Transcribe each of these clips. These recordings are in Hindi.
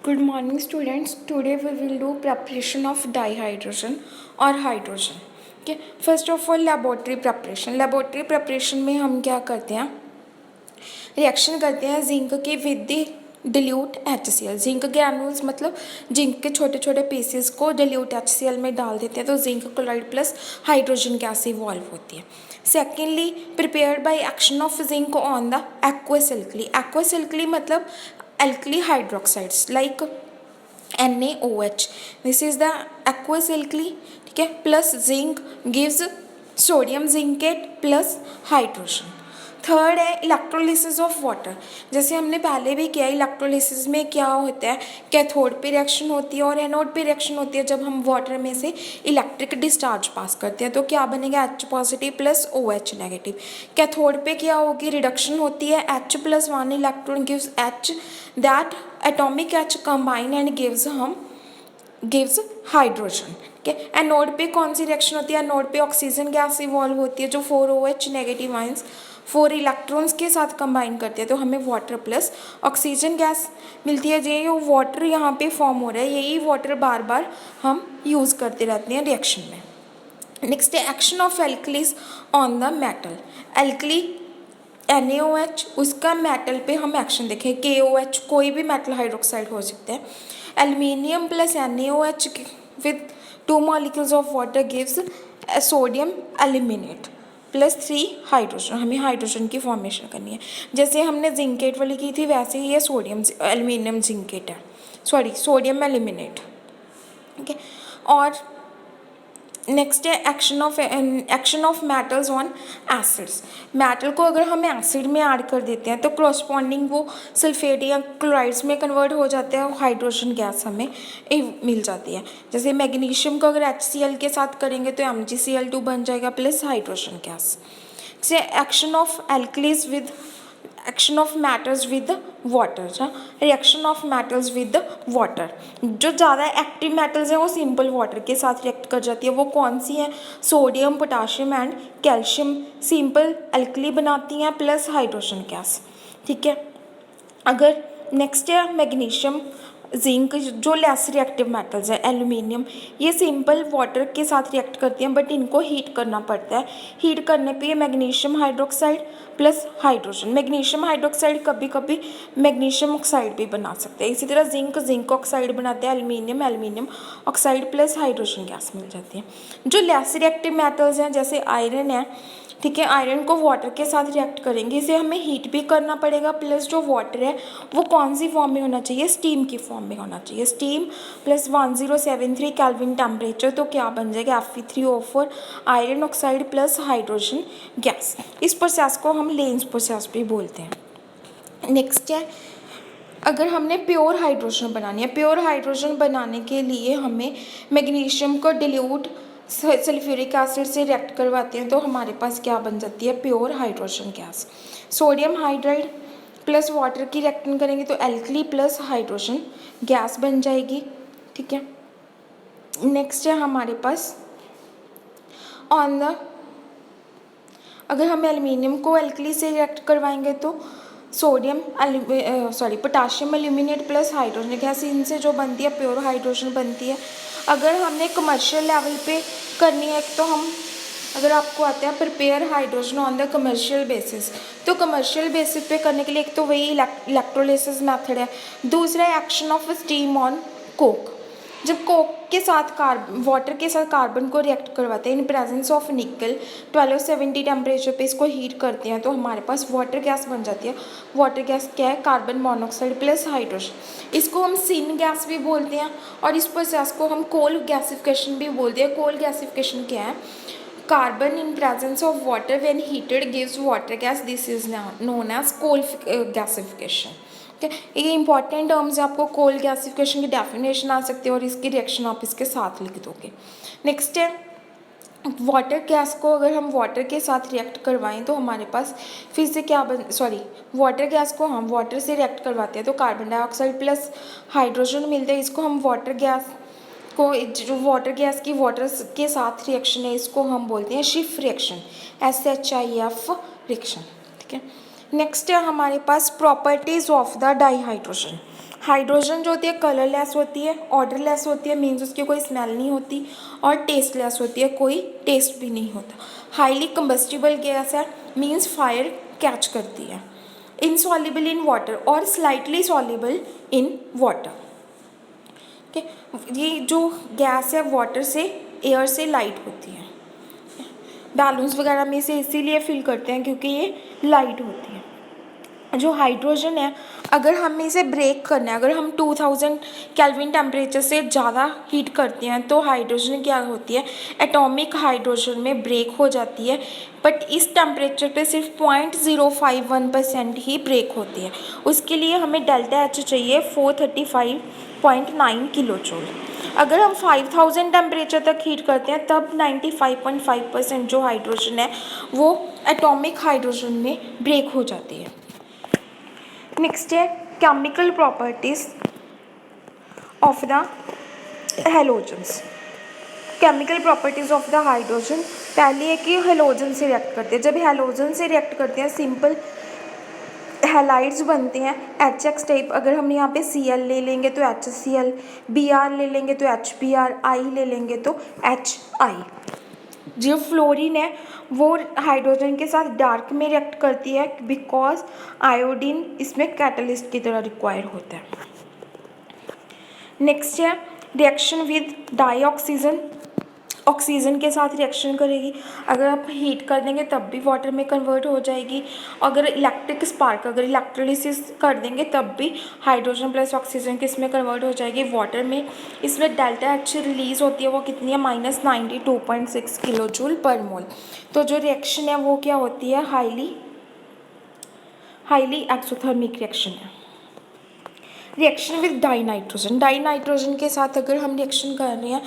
Good morning students. Today we will do preparation of dihydrogen or hydrogen. Okay. First of all laboratory preparation. Laboratory preparation में हम क्या करते हैं, रिएक्शन करते हैं जिंक के with the dilute HCl. Zinc granules मतलब जिंक के छोटे छोटे पीसेस को डिल्यूट HCl में डाल देते हैं तो zinc chloride plus hydrogen gas evolve होती है. Secondly prepared by action of zinc on the aqueous alkali. Aqueous alkali मतलब alkali hydroxides like NaOH. This is the aqueous alkali. ठीक है. Plus zinc gives sodium zincate plus hydrogen. Third है इलेक्ट्रोलिसिस ऑफ वाटर. जैसे हमने पहले भी किया, इलेक्ट्रोलिसिस में क्या होता है, कैथोड पे रिएक्शन होती है और एनोड पे रिएक्शन होती है. जब हम वाटर में से इलेक्ट्रिक डिस्चार्ज पास करते हैं तो क्या बनेगा, H positive plus OH negative. Cathode पे क्या होगी, रिडक्शन होती है, H plus 1 electron gives H, that atomic H combine and gives hydrogen. ठीक है. एनोड पे कौन सी रिएक्शन होती है, एनोड पे ऑक्सीजन गैस इवॉल्व होती है जो 4OH नेगेटिव आयंस 4 इलेक्ट्रॉन्स के साथ कंबाइन करते हैं तो हमें वाटर प्लस ऑक्सीजन गैस मिलती है. ये वाटर यहाँ पे फॉर्म हो रहा है, यही वाटर बार बार हम यूज़ करते रहते हैं रिएक्शन में. नेक्स्ट है action of alkalis on the metal. Alkali NaOH, उसका मेटल पे हम एक्शन देखें. KOH कोई भी मेटल हाइड्रोक्साइड हो सकता है. Aluminium plus NaOH with 2 molecules of water gives sodium aluminate plus 3 hydrogen. हमें हाइड्रोजन की फॉर्मेशन करनी है. जैसे हमने जिंकेट वाली की थी वैसे ही ये सोडियम एल्यूमिनियम जिंकेट है, सोडियम एल्यूमिनेट. ओके. और नेक्स्ट है action of metals on acids. Metal को अगर हम एसिड में ऐड कर देते हैं तो क्रोस्पॉन्डिंग वो सल्फेट या क्लोराइड्स में कन्वर्ट हो जाते हैं, हाइड्रोजन गैस हमें मिल जाती है. जैसे मैग्नीशियम को अगर HCl के साथ करेंगे तो MgCl2 बन जाएगा प्लस हाइड्रोजन गैस. से action of alkalis with action of matters with water. Reaction of metals with water. जो ज़्यादा एक्टिव मेटल्स हैं वो सिंपल वाटर के साथ रिएक्ट कर जाती है. वो कौन सी हैं, sodium potassium and calcium simple alkali बनाती हैं प्लस हाइड्रोजन गैस. ठीक है. अगर नेक्स्ट है मैग्नीशियम जिंक, जो लेस रिएक्टिव मेटल्स है. एल्यूमिनियम, ये सिंपल वाटर के साथ रिएक्ट करती हैं बट इनको हीट करना पड़ता है. हीट करने पे ये magnesium hydroxide plus hydrogen. Magnesium hydroxide कभी कभी मैग्नीशियम ऑक्साइड भी बना सकते हैं. इसी तरह जिंक ऑक्साइड बनाते हैं. Aluminium oxide plus hydrogen gas मिल जाती है. जो लेस रिएक्टिव मेटल्स हैं जैसे आयरन है, ठीक है, आयरन को वाटर के साथ रिएक्ट करेंगे, इसे हमें हीट भी करना पड़ेगा प्लस जो वाटर है वो कौन सी फॉर्म में होना चाहिए, स्टीम की फॉर्म में होना चाहिए. स्टीम प्लस 1073 केल्विन टेम्परेचर तो क्या बन जाएगा, Fe3O4 iron oxide plus hydrogen gas. इस प्रोसेस को हम लेंस प्रोसेस भी बोलते हैं. नेक्स्ट है अगर हमने प्योर हाइड्रोजन बनानी है. प्योर हाइड्रोजन बनाने के लिए हमें मैग्नीशियम को डिल्यूट सल्फ्यूरिक एसिड से रिएक्ट करवाते हैं तो हमारे पास क्या बन जाती है, pure hydrogen gas. Sodium hydride plus water की रिएक्शन करेंगे तो एल्कली प्लस हाइड्रोजन गैस बन जाएगी. ठीक है. नेक्स्ट है हमारे पास ऑन द, अगर हम एल्यूमिनियम को एल्कली से रिएक्ट करवाएंगे तो potassium aluminate plus hydrogen gas, इनसे जो बनती है प्योर हाइड्रोजन बनती है. अगर हमने कमर्शियल लेवल पे करनी है तो हम, अगर आपको आता है prepare hydrogen on the commercial basis, तो कमर्शियल बेसिस पे करने के लिए एक तो वही इलेक्ट्रोलिसिस मेथड है. दूसरा action of steam on Coke. जब कोक के साथ वाटर के साथ कार्बन को रिएक्ट करवाते हैं इन प्रेजेंस ऑफ निकल 1270 टेम्परेचर पे इसको हीट करते हैं तो हमारे पास वाटर गैस बन जाती है. वाटर गैस क्या है, कार्बन मोनोऑक्साइड प्लस हाइड्रोजन. इसको हम सिन गैस भी बोलते हैं और इस प्रोसेस को हम कोल गैसिफिकेशन भी बोलते हैं. कोल गैसिफिकेशन क्या है, carbon in presence of water when heated gives water gas, this is known as coal gasification. ठीक है. ये इंपॉर्टेंट टर्म्स है, आपको कोल गैसिफिकेशन की डेफिनेशन आ सकती है और इसकी रिएक्शन आप इसके साथ लिख दोगे. नेक्स्ट है वाटर गैस को अगर हम वाटर के साथ रिएक्ट करवाएं तो हमारे पास फिर से क्या वाटर गैस को हम वाटर से रिएक्ट करवाते हैं तो कार्बन डाइऑक्साइड प्लस हाइड्रोजन मिलते हैं. इसको हम वाटर गैस को, जो वाटर गैस की वाटर के साथ रिएक्शन है इसको हम बोलते हैं शिफ रिएक्शन, SHIF रिएक्शन. ठीक है. नेक्स्ट है हमारे पास properties of the dihydrogen. Hydrogen जो होती है कलरलेस होती है, ऑर्डरलेस होती है, मीन्स उसकी कोई स्मेल नहीं होती, और टेस्टलेस होती है, कोई टेस्ट भी नहीं होता। हाईली कंबस्टिबल गैस है, मीन्स फायर कैच करती है। इनसॉल्युबल इन वाटर और स्लाइटली सॉल्युबल इन वाटर। ये जो गैस है वाटर से, एयर से लाइट होती है। बैलून्स वगैरह में से इसीलिए फिल करते हैं क्योंकि ये लाइट होती है। जो हाइड्रोजन है, अगर हमें इसे ब्रेक करना है, अगर हम 2000 केल्विन टेम्परेचर से ज़्यादा हीट करते हैं तो हाइड्रोजन क्या होती है, एटॉमिक हाइड्रोजन में ब्रेक हो जाती है। बट इस टेम्परेचर पे सिर्फ 0.051% ही ब्रेक होती है। उसके लिए हमें डेल्टा एच चाहिए 435.9 किलो जूल। अगर हम 5000 टेम्परेचर तक हीट करते हैं तब 95.5% जो हाइड्रोजन है वो एटॉमिक हाइड्रोजन में ब्रेक हो जाती है। नेक्स्ट है chemical properties of the halogens. Chemical properties of the hydrogen, पहली है कि हेलोजन से रिएक्ट करते हैं। जब हेलोजन से रिएक्ट करते हैं सिंपल हैलाइड्स बनते हैं HX टाइप। अगर हम यहाँ पे Cl ले लेंगे तो HCl, Br ले लेंगे तो HBr, I ले लेंगे तो HI। जो फ्लोरीन है वो हाइड्रोजन के साथ डार्क में रिएक्ट करती है बिकॉज आयोडीन इसमें कैटलिस्ट की तरह रिक्वायर होता है। नेक्स्ट है रिएक्शन विद डाईऑक्सीजन, ऑक्सीजन के साथ रिएक्शन करेगी। अगर आप हीट कर देंगे तब भी वाटर में कन्वर्ट हो जाएगी। अगर इलेक्ट्रिक स्पार्क, अगर इलेक्ट्रोलिसिस कर देंगे तब भी हाइड्रोजन प्लस ऑक्सीजन किस में कन्वर्ट हो जाएगी, वाटर में। इसमें डेल्टा एच रिलीज होती है वो कितनी है, -92.6 किलो जूल पर मोल। तो जो रिएक्शन है वो क्या होती है, हाईली एक्सोथर्मिक रिएक्शन है। रिएक्शन विद डाईनाइट्रोजन, डाईनाइट्रोजन के साथ अगर हम रिएक्शन कर रहे हैं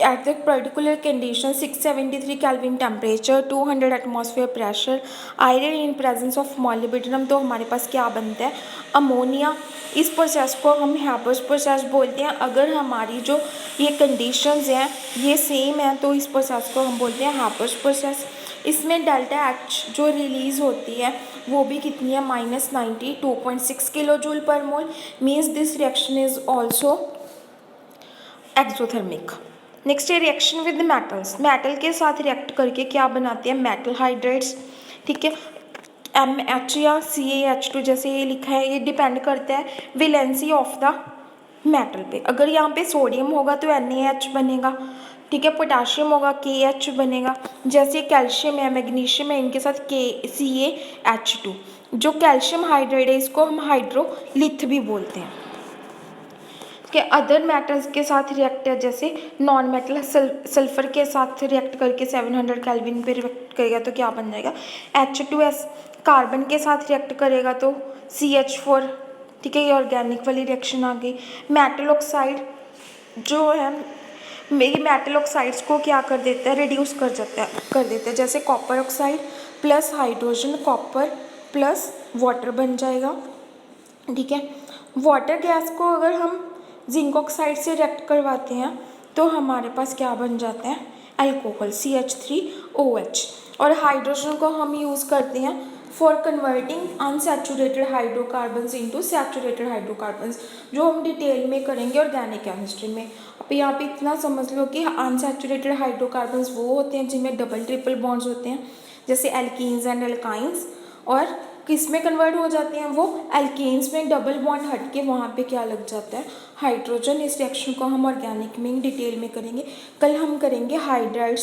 at the particular condition 673 kelvin temperature, 200 atmosphere pressure, iron in presence of molybdenum, तो हमारे पास क्या बनता है, अमोनिया। इस प्रोसेस को हम हैबर्स प्रोसेस बोलते हैं। अगर हमारी जो ये कंडीशंस हैं ये सेम है तो इस प्रोसेस को हम बोलते हैं हैबर्स प्रोसेस। इसमें डेल्टा एच जो रिलीज़ होती है वो भी कितनी है, -92.6 किलो जूल पर मोल। Means this reaction is also exothermic. Next है रिएक्शन विद मेटल्स। मेटल के साथ रिएक्ट करके क्या बनाते हैं, मेटल हाइड्राइड्स। ठीक है, MH या CaH2 जैसे ये लिखा है, ये डिपेंड करता है वैलेंसी ऑफ द मेटल पे। अगर यहाँ पे सोडियम होगा तो NaH बनेगा। ठीक है, पोटाशियम होगा KH बनेगा। जैसे कैल्शियम है, मैग्नीशियम है, इनके साथ CaH2। जो कैल्शियम हाइड्राइड है इसको हम हाइड्रोलिथ भी बोलते हैं। के अदर मेटल्स के साथ रिएक्ट है, जैसे नॉन मेटल सल्फर के साथ रिएक्ट करके 700 केल्विन पे रिएक्ट करेगा तो क्या बन जाएगा, H2S। कार्बन के साथ रिएक्ट करेगा तो CH4। ठीक है, ये ऑर्गेनिक वाली रिएक्शन आ गई। मेटल ऑक्साइड जो है, मेरी मेटल ऑक्साइड्स को क्या कर देता है, रिड्यूस कर देता है। जैसे copper oxide plus hydrogen, copper plus water बन जाएगा। ठीक है, वाटर गैस को अगर हम जिंक ऑक्साइड से रिएक्ट करवाते हैं तो हमारे पास क्या बन जाता है, अल्कोहल CH3OH। और हाइड्रोजन को हम यूज़ करते हैं for converting unsaturated hydrocarbons into saturated hydrocarbons, जो हम डिटेल में करेंगे ऑर्गेनिक केमिस्ट्री में। अब यहाँ पे इतना समझ लो कि अनसैचुरेटेड हाइड्रोकार्बन्स वो होते हैं जिनमें डबल ट्रिपल बॉन्ड्स होते हैं, जैसे एल्कीन्स एंड एल्काइंस। और किस में कन्वर्ट हो जाते हैं, वो एल्केन्स में डबल बॉन्ड हट के वहाँ पे क्या लग जाता है, हाइड्रोजन। इस रिएक्शन को हम ऑर्गेनिक में डिटेल में करेंगे। कल हम करेंगे हाइड्राइड्स